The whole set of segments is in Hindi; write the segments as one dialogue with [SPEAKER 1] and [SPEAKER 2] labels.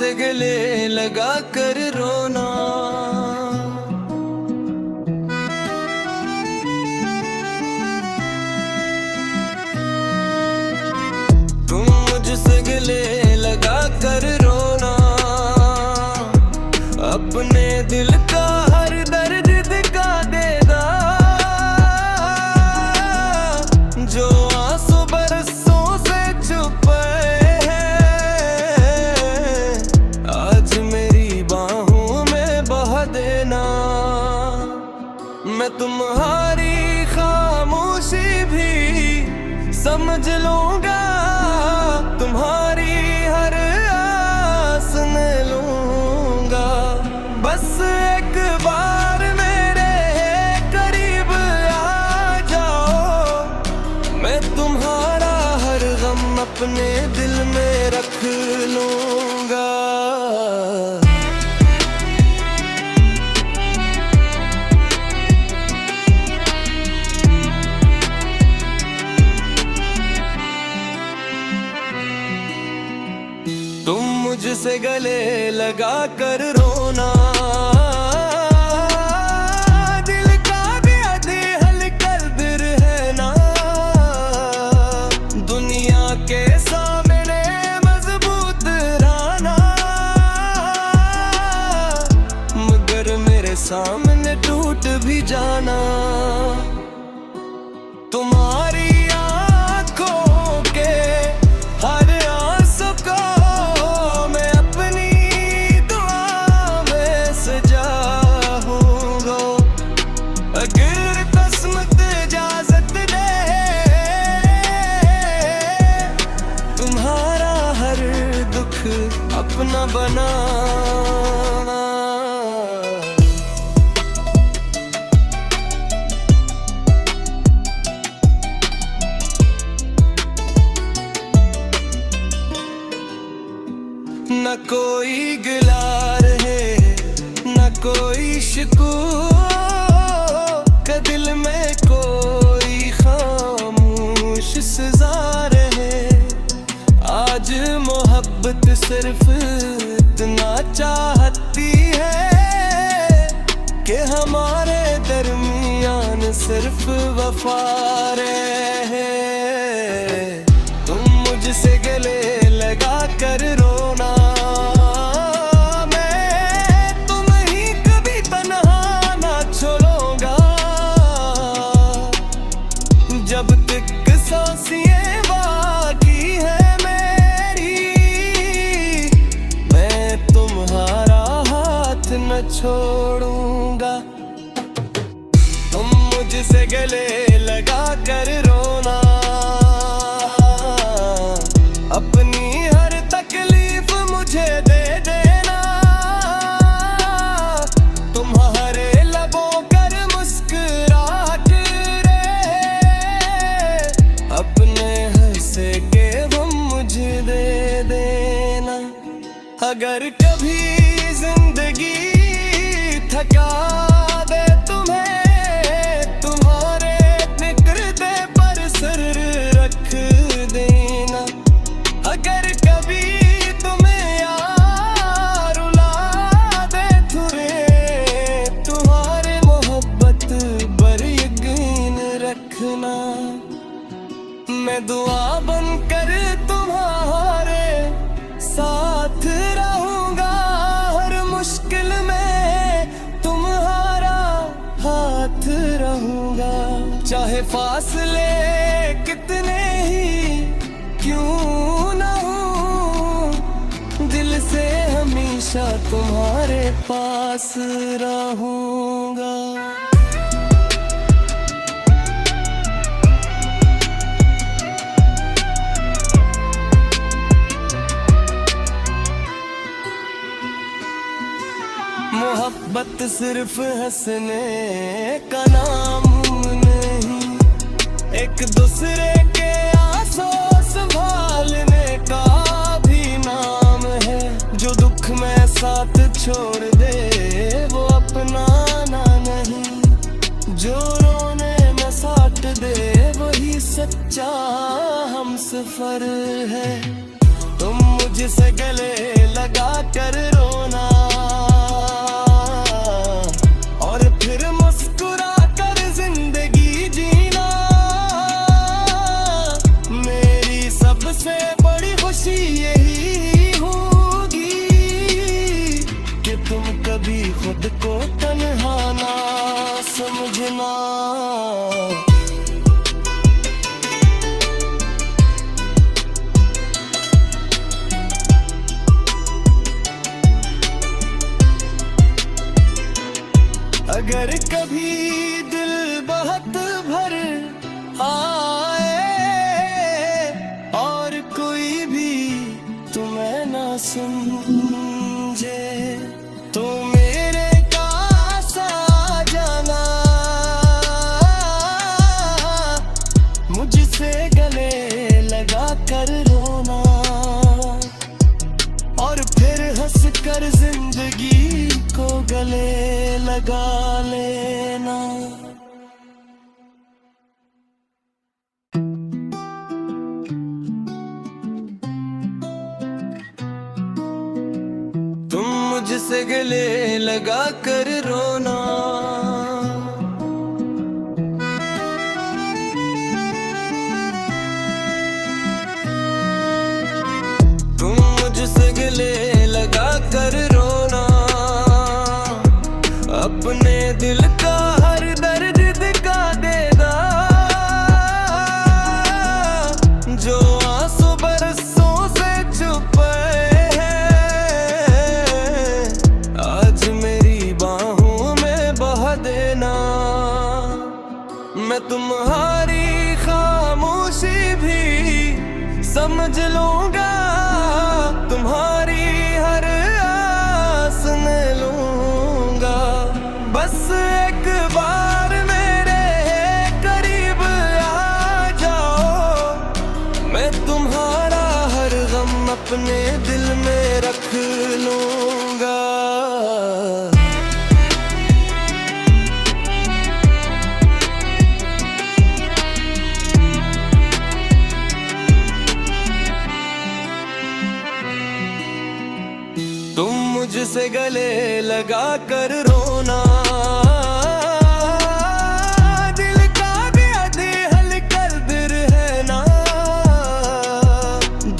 [SPEAKER 1] मुझसे गले लगा कर रोना। तुम मुझसे गले लगा कर रोना, अपने दिल का हर दर्द दिखा देना। जो आंसू बरसों से छुपे हैं, आज मेरी बाहों में बहा देना। मैं तुम्हारी खामोशी भी समझ लूंगा, तुम्हारी हर आस न लूंगा। बस एक बार मेरे करीब आ जाओ, मैं तुम्हारा हर गम अपने दिल में रख लूंगा। तुम मुझसे गले लगा कर रोना, दिल का भी हल कर दिल है ना। दुनिया के सामने मजबूत रहना, मगर मेरे सामने टूट भी जाना। तुम्हारी आँखों के हर आंसू को मैं अपनी दुआ में सजाऊंगा। अगर किस्मत इजाजत दे, तुम्हारा हर दुख अपना बनाना। न कोई गिला रहे, न कोई शिकवा, का दिल में कोई खामोश सजा रहे। आज मोहब्बत सिर्फ इतना चाहती है कि हमारे दरमियान सिर्फ वफा रहे। तुम मुझसे गले लगा कर रोना, मैं तुम्हें ही कभी तन्हा ना छोड़ूंगा। जब तक सांसें बाकी है मेरी, मैं तुम्हारा हाथ न छोड़ूंगा। तुम मुझसे गले लगा कर रोना, अपनी हर तकलीफ मुझे दे देना। तुम्हारे लबों कर मुस्कुराहट रहे, अपने हंसे के गम मुझे दे देना। अगर कभी जिंदगी थका दे तुम्हें, तुम्हारे निकलते पर सर रख देना। अगर कभी तुम्हें यार रुला दे तुरे, तुम्हारे मोहब्बत पर यकीन रखना। मैं दुआ बनकर तुम्हारे साथ रहूंगा, हर मुश्किल में तुम्हारा हाथ रहूंगा। चाहे फासले कितने ही क्यों ना हो, दिल से हमेशा तुम्हारे पास रहूंगा। मोहब्बत सिर्फ हंसने का नाम नहीं, एक दूसरे के आंसू संभालने का भी नाम है। जो दुख में साथ छोड़ दे वो अपनाना नहीं, जो रोने में साथ दे वही सच्चा हमसफर है। तुम मुझसे गले लगा कर रोना, और फिर मुस्कुरा कर जिंदगी जीना। मेरी सबसे बड़ी खुशी यही होगी कि तुम कभी खुद को तन्हा ना समझना। अगर कभी दिल बहुत भर आए और कोई भी तुम्हें ना समझे, तो मेरे पास आ जाना, मुझसे गले लगा कर रोना, और फिर हंस कर जिंदगी को गले लगा लेना। तुम मुझसे गले लगा कर रोना, तुम मुझसे गले लगा कर रोना, अपने दिल का हर दर्द दिखा देना, जो आंसू बरसों से छुपे हैं, आज मेरी बाहों में बहा देना। मैं तुम्हारी खामोशी भी समझ लूंगा, तुम्हारी हर आस न लूंगा। बस एक बार मेरे करीब आ जाओ, मैं तुम्हारा हर गम अपने दिल में रख लूंगा। तुम मुझसे गले लगा कर रोना, दिल का दिया दिल कर दिल है ना,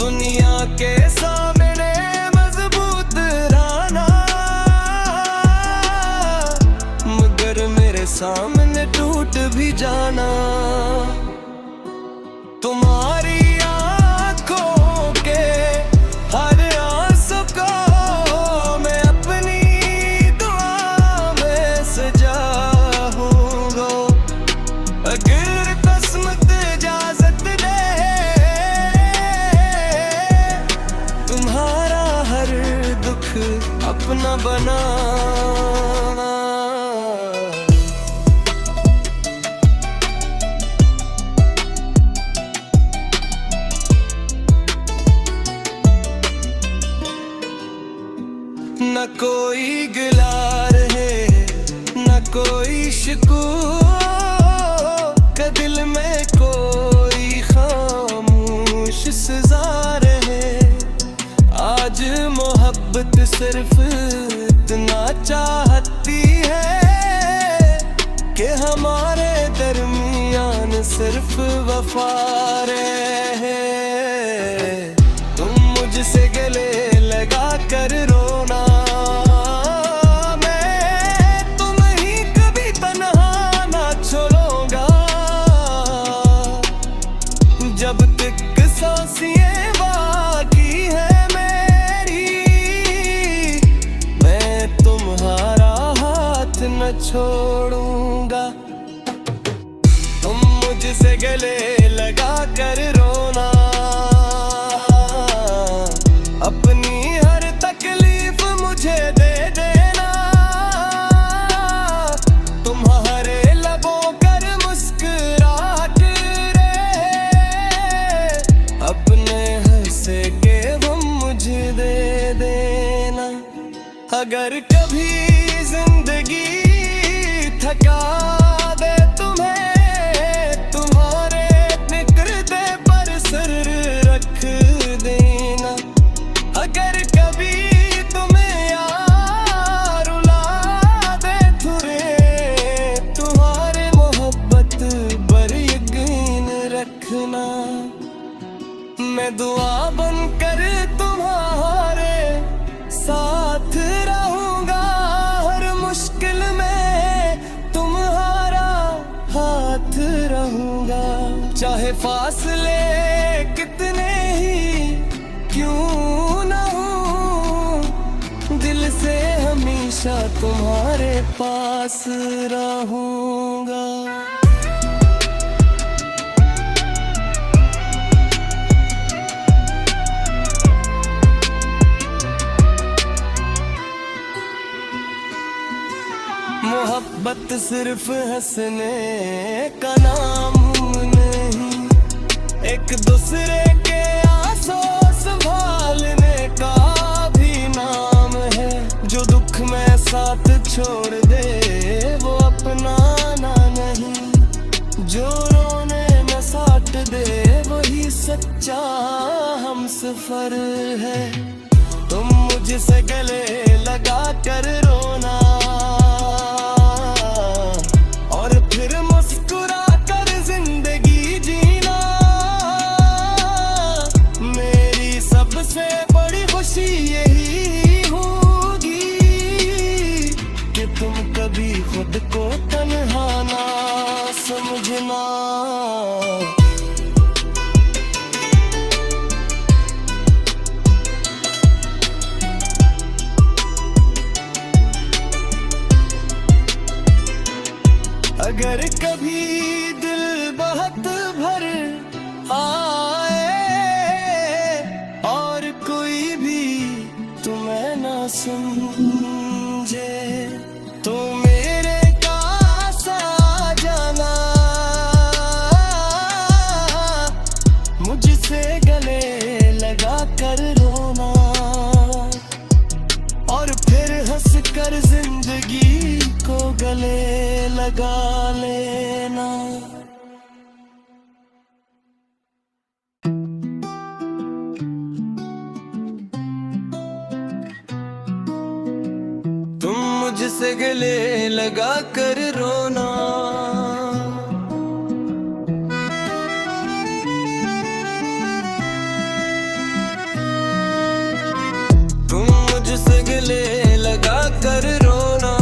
[SPEAKER 1] दुनिया के सामने मजबूत रहना, मगर मेरे सामने टूट भी जाना। तुम्हारी आंखों के हर आंसू को मैं अपनी दुआ में सजाऊंगा, अगर किस्मत इजाजत दे तुम्हारा हर दुख अपना बनाना। न कोई गिला रहे न कोई शिकवा, का दिल में कोई खामोश सजा रहे। आज मोहब्बत सिर्फ इतना चाहती है कि हमारे दरमियान सिर्फ वफा रहे। तुम मुझसे गले लगा कर रोना, मैं तुम्हें ही कभी तन्हा ना छोड़ूंगा, जब तक सांसें बाकी है मेरी, मैं तुम्हारा हाथ न छोड़ूंगा। तुम मुझसे गले लगा कर रोना, अपनी हर तकलीफ मुझे दे देना, तुम्हारे लबों कर मुस्कुराहट रहे, अपने हंसे के गम मुझे दे देना। अगर कभी जिंदगी थका दे तुम्हें, तुम्हारे निकलते पर सर रख देना। अगर कभी देखना, मैं दुआ बनकर तुम्हारे साथ रहूंगा, हर मुश्किल में तुम्हारा हाथ रहूंगा। चाहे फासले कितने ही क्यों ना हो, दिल से हमेशा तुम्हारे पास रहूंगा। मोहब्बत सिर्फ हंसने का नाम नहीं, एक दूसरे के आंसू संभालने का भी नाम है। जो दुख में साथ छोड़ दे वो अपनाना नहीं, जो रोने में साथ दे वही सच्चा हमसफर है। तुम मुझसे गले लगा कर रोना और फिर मुस्कुरा कर जिंदगी जीना, मेरी सबसे बड़ी खुशी यही होगी कि तुम कभी खुद को तन्हा ना समझना। अगर कभी दिल बहुत भर आए और कोई भी तुम्हें ना समझे, तो मेरे पास आ जाना, मुझसे गले लगा कर रोना और फिर हंस कर जिंदगी को गले लगा लेना। तुम मुझसे गले लगा कर रोना, तुम मुझसे गले लगा कर रोना,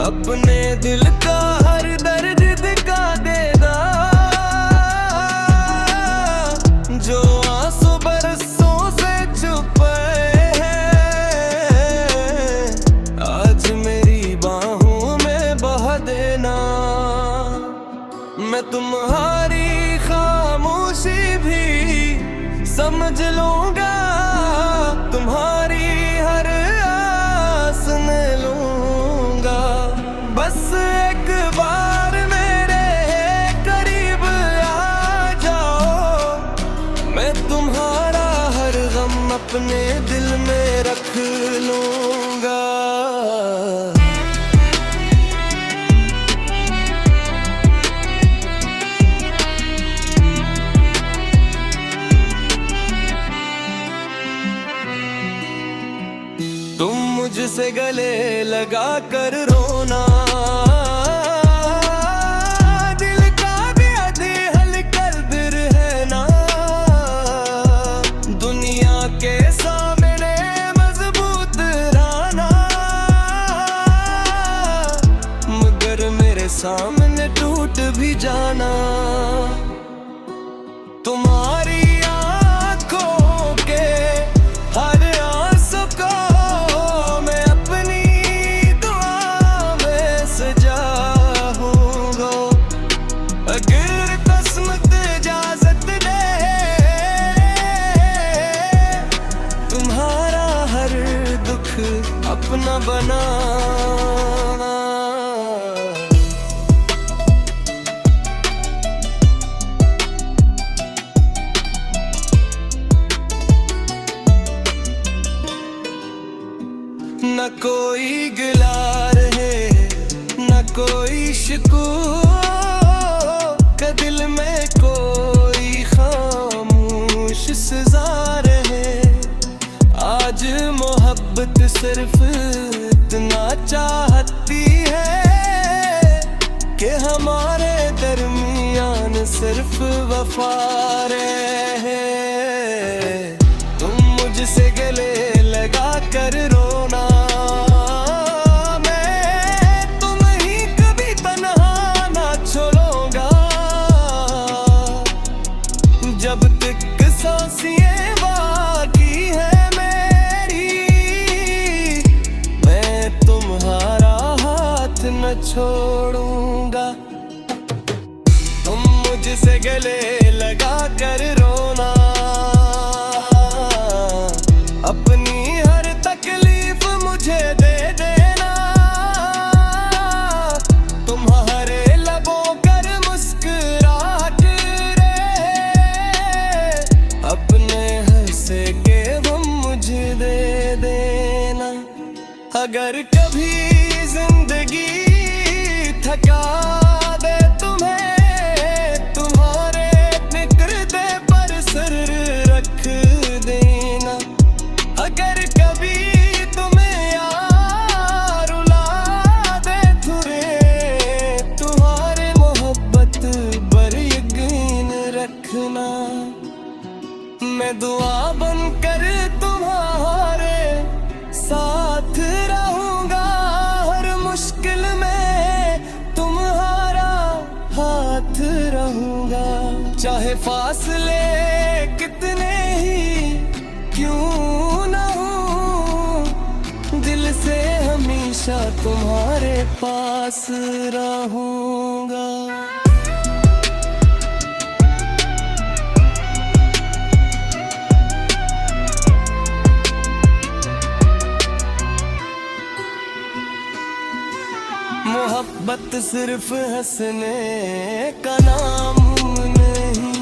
[SPEAKER 1] अपने दिल का हर दर्द दिखा देना, जो आंसू बरसों से छुपे हैं आज मेरी बाहों में बहा देना। मैं तुम्हारी खामोशी भी समझ लूंगा, तुम्हारी हर आस न लूंगा। बस एक बार मेरे करीब आ जाओ, मैं तुम्हारा हर गम अपने दिल में रख लूंगा। तुम मुझसे गले लगा कर रोना, दिल का भी आधी हल्का दिल है ना, दुनिया के सामने मजबूत रहना, मगर मेरे सामने टूट भी जाना। तुम्हारी आंखों के हर आंसू को मैं अपनी दुआ में सजाऊंगा, अगर किस्मत इजाजत दे तुम्हारा हर दुख अपना बनाना। हमारे दरमियान सिर्फ वफा रहे। तुम मुझसे गले लगा कर रोना, मैं तुम्हें कभी तन्हा ना छोड़ूंगा। जब तक सांसें बाकी है मेरी, मैं तुम्हारा हाथ न छोड़ूंगा। तुम मुझसे गले लगा कर रोना, अपनी हर तकलीफ मुझे दे देना। तुम्हारे लबों कर मुस्कुराहट रहे, अपने हंसे के गम मुझे दे देना। अगर कभी जिंदगी थका दे तुम्हें, तुम्हारे निकरते पर सर रख देना। अगर कभी तुम्हें यार रुला दे थुरे, तुम्हारे मोहब्बत पर यकीन रखना। मैं दुआ बनकर तुम्हारे साथ रहूंगा, हर मुश्किल में तुम्हारा हाथ रहूंगा। चाहे फासले कितने ही क्यों ना हो, दिल से हमेशा तुम्हारे पास रहूंगा। मोहब्बत सिर्फ हंसने का नाम नहीं,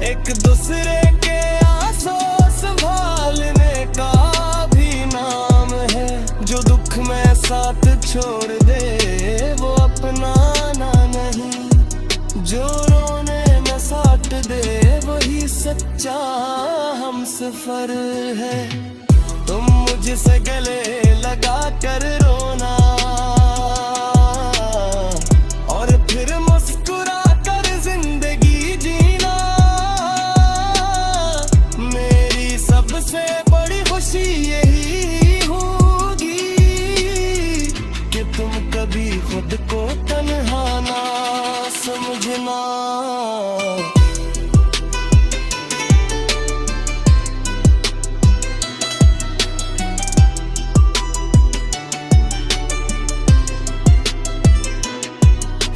[SPEAKER 1] एक दूसरे के आंसू संभालने का भी नाम है। जो दुख में साथ छोड़ दे वो अपनाना नहीं, जो रोने में साथ दे वही सच्चा हमसफर है। तुम मुझसे गले लगा कर रोना, और फिर मुस्कुरा कर जिंदगी जीना। मेरी सबसे बड़ी खुशी यही होगी कि तुम कभी खुद को तन्हा ना समझना।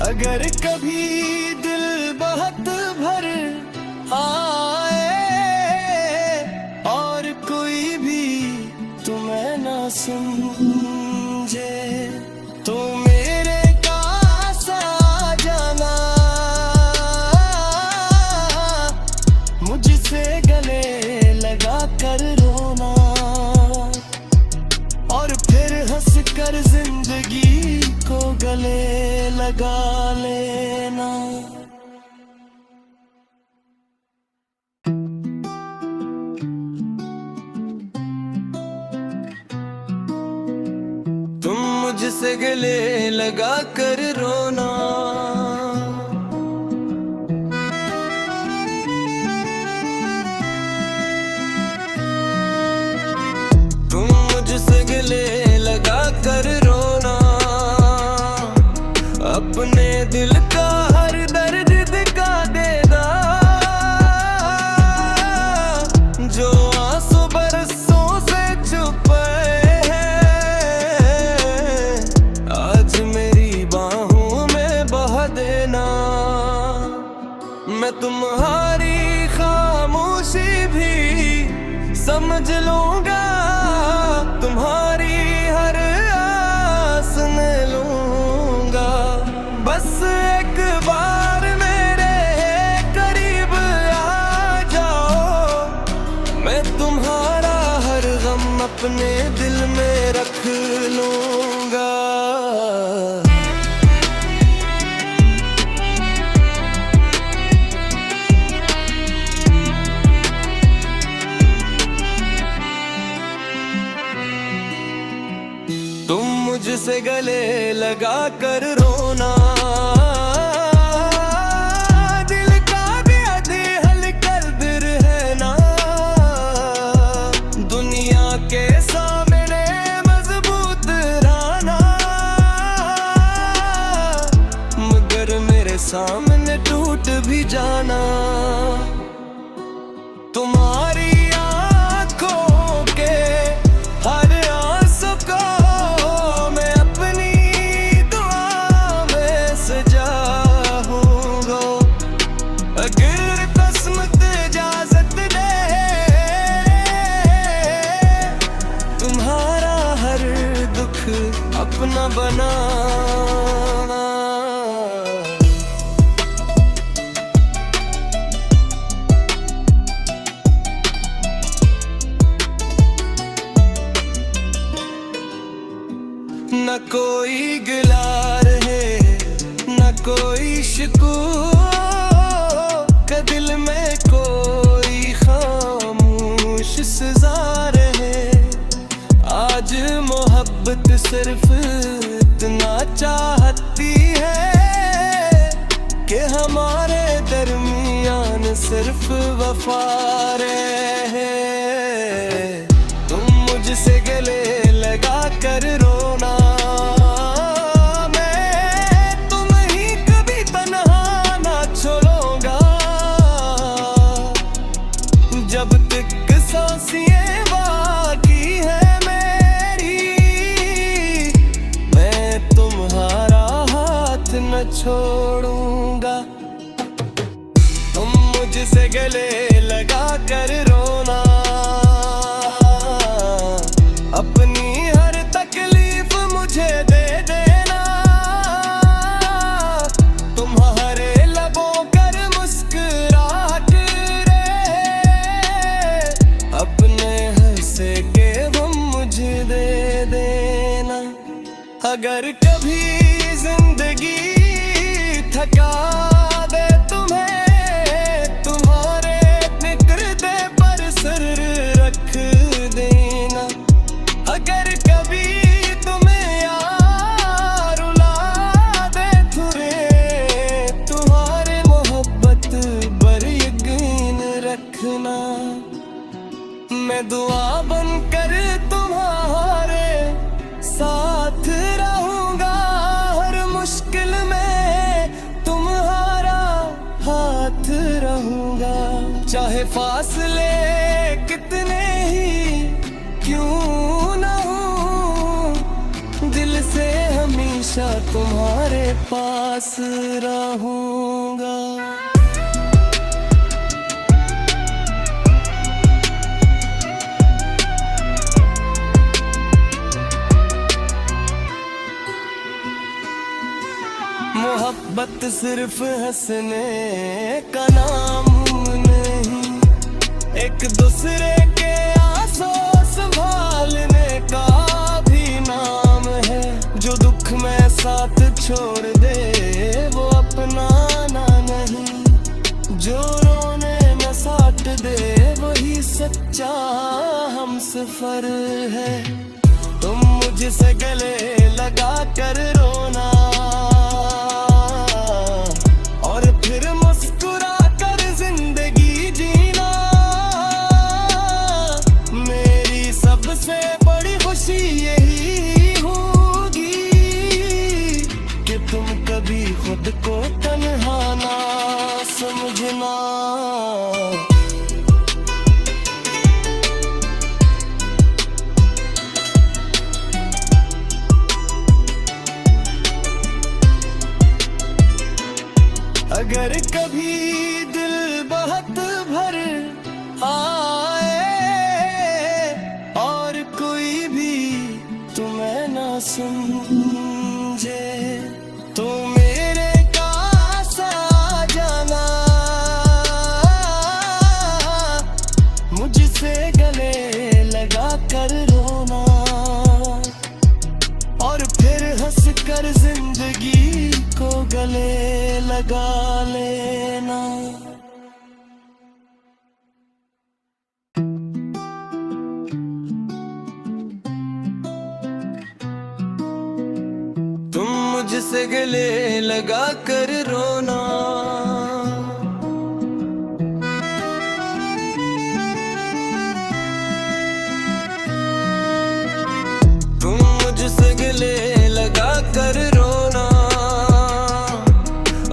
[SPEAKER 1] अगर कभी दिल बहुत भर आए और कोई भी तुम्हें ना समझे, तो मेरे पास आ जाना, मुझसे गले लगा कर रोना, और फिर हंस कर जिंदगी को गले लगा लेना। तुम मुझसे गले लगा कर रोना, तुम मुझसे गले लगा कर रोना, अपने दिल का हर दर्द दिखा देना। जो आंसू बरसों से छुपे हैं, आज मेरी बाहों में बहा देना। मैं तुम्हारी खामोशी भी समझ लूंगा, तुम्हारी हर आस न लूंगा। बस एक बार मेरे करीब आ जाओ, मैं तुम्हारा हर गम अपने दिल में रख लूंगा। तुम मुझसे गले लगा कर रोना, सामने टूट भी जाना। तुम्हारी आंखों के हर आंसू को मैं अपनी दुआ में सजाऊंगा। अगर किस्मत इजाजत दे तुम्हारा हर दुख अपना बनाना। न कोई गिला रहे न कोई शिकवा का दिल में कोई खामोश सजा रहे। आज मोहब्बत सिर्फ इतना चाहती है कि हमारे दरमियान सिर्फ वफा रहे। तुम मुझसे गले लगा कर रोना, मैं तुम्हें कभी तन्हा ना छोड़ूंगा। जब तक सांसें बाकी है मेरी, मैं तुम्हारा हाथ न छोड़ूंगा। तुम मुझसे गले लगा कर रोना, अपनी हर तकलीफ मुझे दे देना। तुम्हारे लबों कर मुस्कुराहट रहे, अपने हंसे के गम मुझे दे देना। अगर कभी जिंदगी थका दे तुम्हें, तुम्हारे निकरते पर सर रख देना। अगर कभी तुम्हें यार रुला दे तुरे, तुम्हारे मोहब्बत पर यकीन रखना। मैं दुआ बनकर तुम्हारे साथ रहूंगा, हर मुश्किल में तुम्हारा हाथ रहूंगा। चाहे फासले कितने ही क्यों ना हो, दिल से हमेशा तुम्हारे पास रहूंगा। मोहब्बत सिर्फ हंसने का नाम नहीं, एक दूसरे के आंसू संभालने का भी नाम है। जो दुख में साथ छोड़ दे वो अपनाना नहीं, जो रोने में साथ दे वही सच्चा हमसफर है। तुम मुझसे गले लगा कर रोना, और फिर मुस्कुरा कर जिंदगी जीना। मेरी सबसे बड़ी खुशी यही होगी कि तुम कभी खुद को तन्हा ना समझना। अगर कभी दिल बहुत भर आए और कोई भी तुम्हें ना समझे, तो मेरे पास आ जाना। मुझसे गले लगा कर रोना, और फिर हंस कर जिंदगी को गले लगा लेना। तुम मुझसे गले लगा कर रोना, तुम मुझसे गले लगा कर रोना।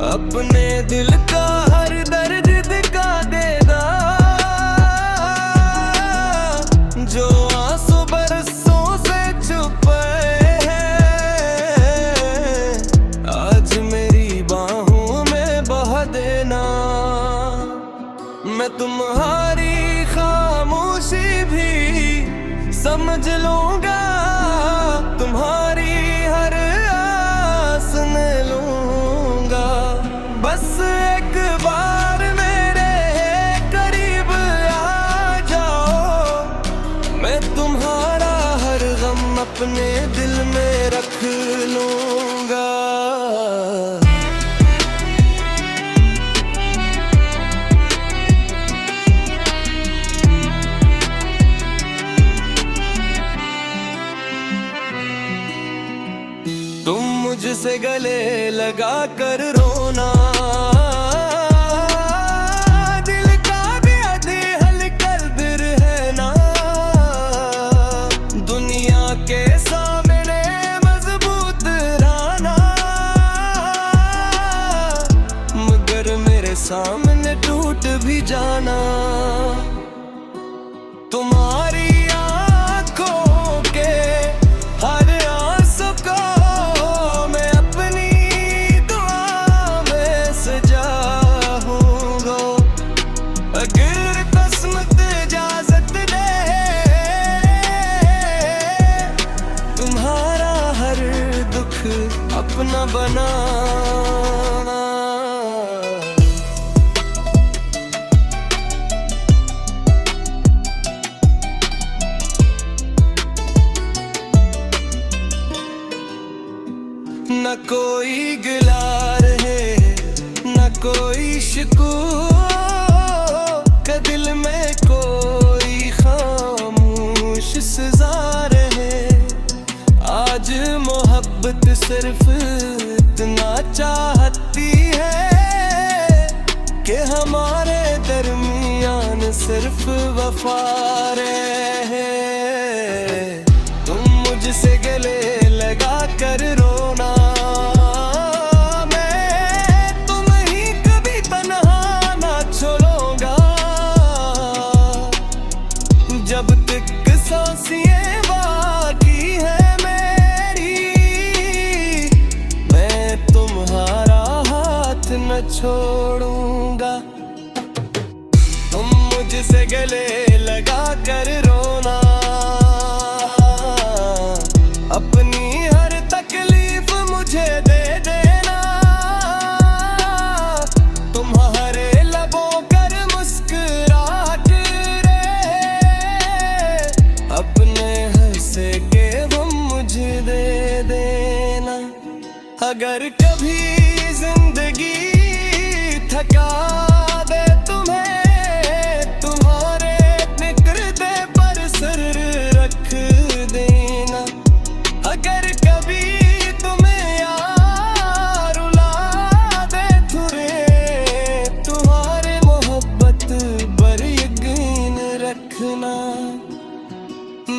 [SPEAKER 1] अपने दिल का हर दर्द दिखा देना, जो आंसू बरसों से छुपे हैं, आज मेरी बाहों में बहा देना। मैं तुम्हारी खामोशी भी समझ लूंगा, तुम्हारी हर आस न लूंगा। बस एक बार मेरे करीब आ जाओ, मैं तुम्हारा हर गम अपने दिल में रख लूंगा। तुम मुझसे गले लगा कर रोना, दिल का भी आधे हल कर दिल है ना। दुनिया के सामने मजबूत रहना, मगर मेरे सामने टूट भी जाना। तुम्हारी आंखों के हर आंसू को मैं अपनी दुआ में सजाऊंगा। अगर किस्मत इजाजत दे, तुम्हारा हर दुख अपना बनाना। न कोई गिला रहे, न कोई शिकवा, का दिल में कोई खामोश सजा रहे। आज मोहब्बत सिर्फ इतना चाहती है कि हमारे दरमियान सिर्फ वफा रहे। तुम मुझसे गले लगा कर रोना, मैं तुम्हें कभी तन्हा ना छोड़ूंगा। जब तक सांसें बाकी है मेरी, मैं तुम्हारा हाथ न छोड़ूंगा। तुम मुझसे गले लगा कर रोना, अपनी हर तकलीफ मुझे दे देना। तुम्हारे लबों कर मुस्कुराहट रहे, अपने हंसे के गम मुझे दे देना। अगर कभी जिंदगी थका दे तुम्हें, तुम्हारे निकरते पर सर रख देना। अगर कभी तुम्हें यार रुला दे तुरे, तुम्हारे मोहब्बत पर यकीन रखना।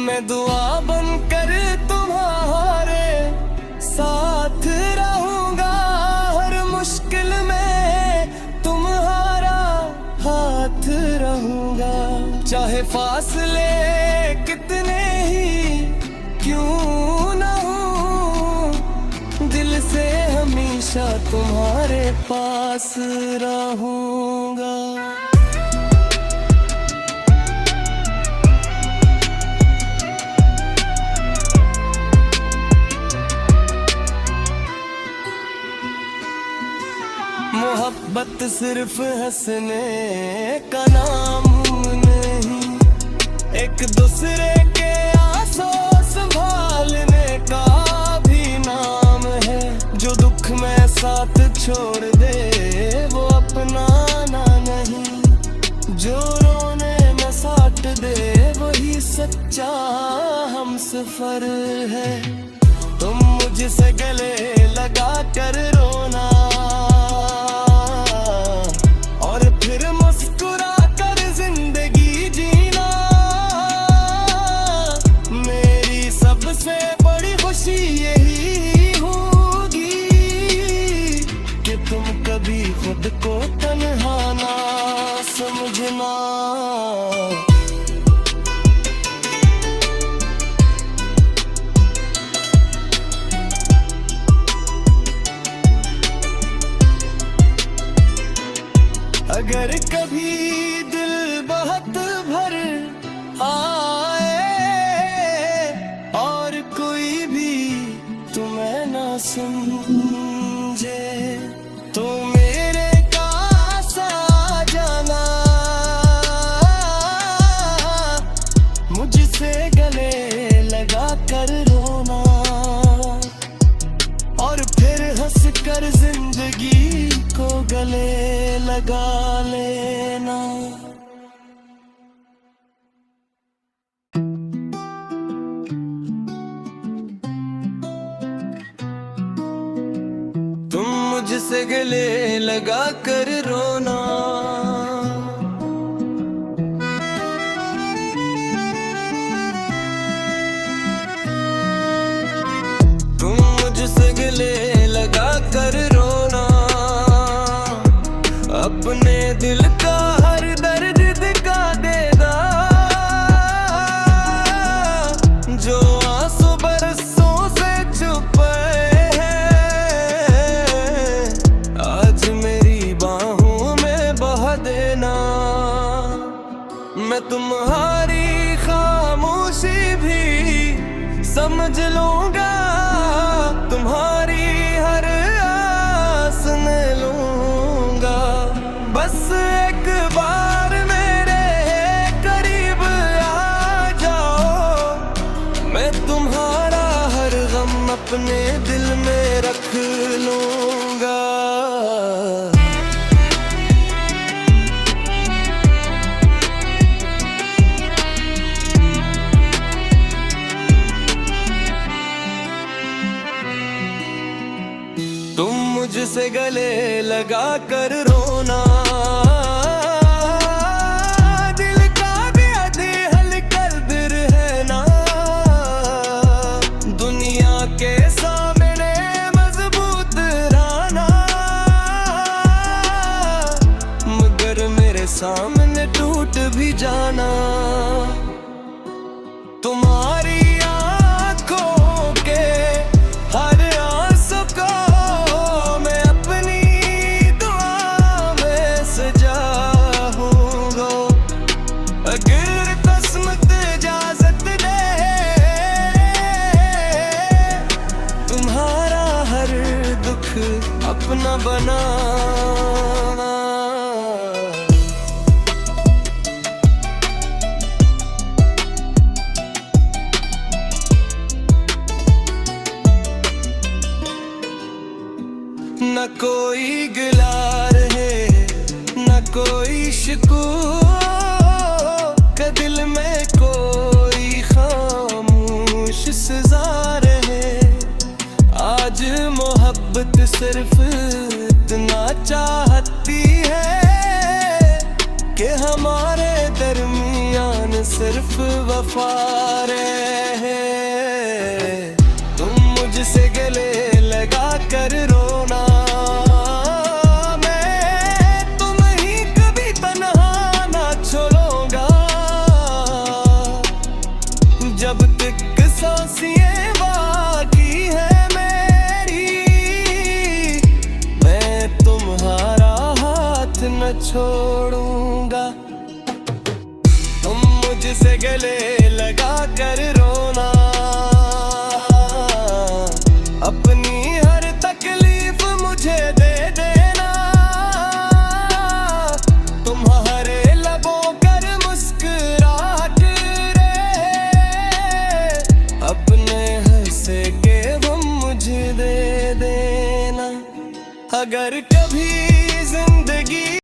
[SPEAKER 1] मैं दुआ बनकर तुम्हारे साथ रहूंगा, हर मुश्किल में तुम्हारा हाथ रहूंगा। चाहे फासले कितने ही क्यों ना हो, दिल से हमेशा तुम्हारे पास रहूंगा। मोहब्बत सिर्फ हंसने का नाम नहीं, एक दूसरे के आंसू संभालने का भी नाम है। जो दुख में साथ छोड़ दे वो अपनाना नहीं, जो रोने में साथ दे वही सच्चा हमसफर है। तुम मुझसे गले लगा कर रोना, और फिर मुस्कुरा कर जिंदगी जीना। मेरी सबसे बड़ी खुशी यही होगी कि तुम कभी खुद को तन्हा ना समझना। अगर कभी दिल बहुत भर आए और कोई भी तुम्हें ना समझे, तो मेरे पास आ जाना, मुझसे गले लगा कर रोना और फिर हंस कर जिंदगी को गले लगा लेना। तुम मुझसे गले लगा कर रोना, तुम मुझसे गले लगा कर रोना, अपने दिल का हर दर्द दिखा देना, जो आंसू बरसों से छुपे हैं, आज मेरी बाहों में बहा देना। मैं तुम्हारी खामोशी भी समझ लूंगा, तुम्हारी हर आस सुन लूंगा। बस एक बार मेरे करीब आ जाओ, मैं तुम्हारा हर गम अपने दिल में रख लूंगा। तुम मुझसे गले लगा कर रोना, दिल का भी आधे हल कर दिल है ना। दुनिया के सामने मजबूत रहना, मगर मेरे सामने टूट भी जाना। तुम्हारी आंखों के हर आंसू को अगर किस्मत इजाजत दे, तुम्हारा हर दुख अपना बनाना। न कोई गिला रहे न कोई शिकवा, दिल में कोई खामोश सजा रहे। आज मोहब्बत सिर्फ इतना चाहती है कि हमारे दरमियान सिर्फ वफा रहे। तुम मुझसे गले लगा कर रोना, जब तक सांसें बाकी है मेरी, मैं तुम्हारा हाथ न छोड़ूंगा। तुम मुझसे गले लगा कर